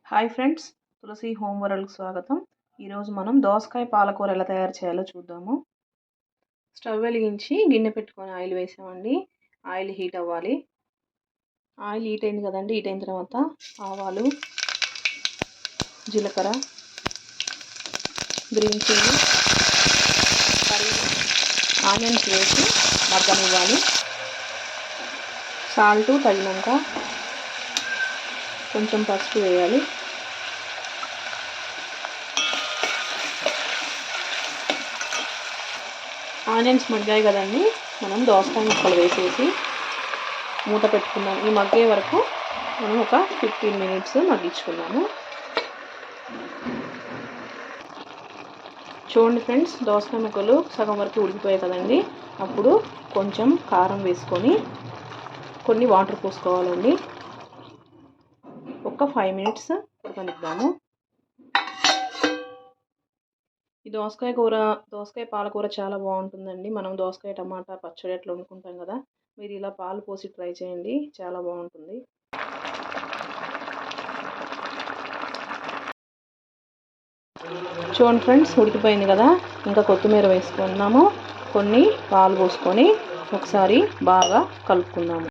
Hi friends, తులసి home వరల్డ్కి స్వాగతం. ఈరోజు మనం దోసకాయ పాలకూర ఎలా తయారు చేయాలో చూద్దాము. స్టవ్ వెలిగించి గిన్నె పెట్టుకొని ఆయిల్ వేసామండి. ఆయిల్ హీట్ అవ్వాలి. ఆయిల్ హీట్ అయింది కదండి. హీట్ అయిన తర్వాత ఆవాలు, జీలకర్ర, గ్రీన్ చిల్లీ, ఆనియన్స్ వేసి మగ్గనివ్వాలి. సాల్ట్ తగినంత, కొంచెం పసుపు వేయాలి. ఆనియన్స్ మగ్గాయి కదండి, మనం దోసకాయ ముక్కలు వేసేసి మూత పెట్టుకుందాం. ఈ మగ్గే వరకు మనం ఒక 15 మినిట్స్ మగ్గించుకుందాము. చూడండి ఫ్రెండ్స్, దోసకాయ ముక్కలు సగం వరకు ఉడికిపోయాయి కదండి. అప్పుడు కొంచెం కారం వేసుకొని కొన్ని వాటర్ పోసుకోవాలండి. ఒక 5 మినిట్స్ ఉడకనిద్దాము. ఈ దోసకాయ పాలకూర చాలా బాగుంటుందండి. మనం దోసకాయ టమాటా పచ్చడి ఎట్లా వండుకుంటాం కదా, మీరు ఇలా పాలు పోసి ట్రై చేయండి, చాలా బాగుంటుంది. చూడండి ఫ్రెండ్స్, ఉడికిపోయింది కదా. ఇంకా కొత్తిమీర వేసుకున్నాము. కొన్ని పాలు పోసుకొని ఒకసారి బాగా కలుపుకుందాము.